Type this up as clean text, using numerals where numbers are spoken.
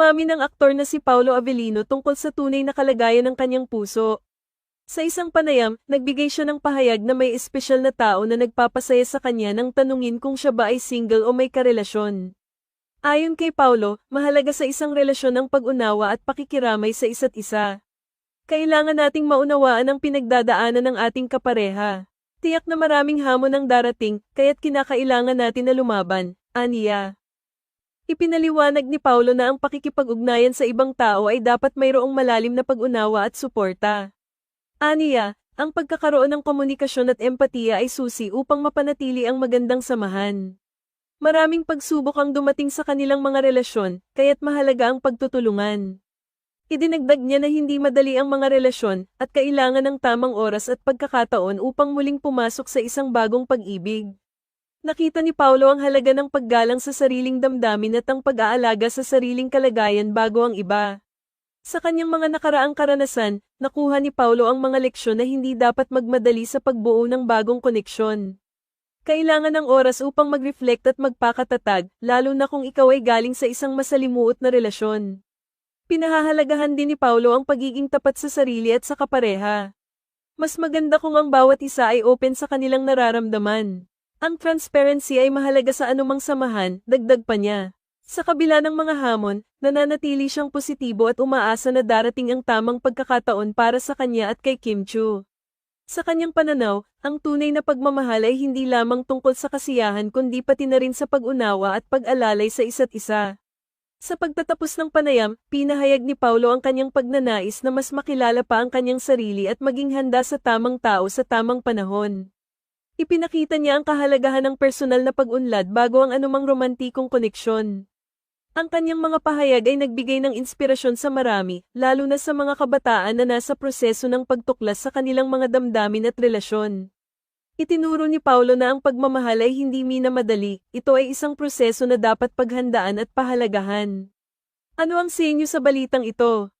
Umamin ang aktor na si Paolo Avellino tungkol sa tunay na kalagayan ng kanyang puso. Sa isang panayam, nagbigay siya ng pahayag na may espesyal na tao na nagpapasaya sa kanya nang tanungin kung siya ba ay single o may karelasyon. Ayon kay Paolo, mahalaga sa isang relasyon ang pag-unawa at pakikiramay sa isa't isa. Kailangan nating maunawaan ang pinagdadaanan ng ating kapareha. Tiyak na maraming hamon ang darating, kaya't kinakailangan natin na lumaban, aniya. Ipinaliwanag ni Paolo na ang pakikipag-ugnayan sa ibang tao ay dapat mayroong malalim na pag-unawa at suporta. Aniya, ang pagkakaroon ng komunikasyon at empatiya ay susi upang mapanatili ang magandang samahan. Maraming pagsubok ang dumating sa kanilang mga relasyon, kaya't mahalaga ang pagtutulungan. Idinagdag niya na hindi madali ang mga relasyon at kailangan ng tamang oras at pagkakataon upang muling pumasok sa isang bagong pag-ibig. Nakita ni Paolo ang halaga ng paggalang sa sariling damdamin at ang pag-aalaga sa sariling kalagayan bago ang iba. Sa kanyang mga nakaraang karanasan, nakuha ni Paolo ang mga leksyon na hindi dapat magmadali sa pagbuo ng bagong koneksyon. Kailangan ng oras upang mag-reflect at magpakatatag, lalo na kung ikaw ay galing sa isang masalimuot na relasyon. Pinahahalagahan din ni Paolo ang pagiging tapat sa sarili at sa kapareha. Mas maganda kung ang bawat isa ay open sa kanilang nararamdaman. Ang transparency ay mahalaga sa anumang samahan, dagdag pa niya. Sa kabila ng mga hamon, nananatili siyang positibo at umaasa na darating ang tamang pagkakataon para sa kanya at kay Kim Chu. Sa kanyang pananaw, ang tunay na pagmamahal ay hindi lamang tungkol sa kasiyahan kundi pati na rin sa pag-unawa at pag-alalay sa isa't isa. Sa pagtatapos ng panayam, pinahayag ni Paolo ang kanyang pagnanais na mas makilala pa ang kanyang sarili at maging handa sa tamang tao sa tamang panahon. Ipinakita niya ang kahalagahan ng personal na pag-unlad bago ang anumang romantikong koneksyon. Ang kanyang mga pahayag ay nagbigay ng inspirasyon sa marami, lalo na sa mga kabataan na nasa proseso ng pagtuklas sa kanilang mga damdamin at relasyon. Itinuro ni Paolo na ang pagmamahal ay hindi minamadali, ito ay isang proseso na dapat paghandaan at pahalagahan. Ano ang sa inyo sa balitang ito?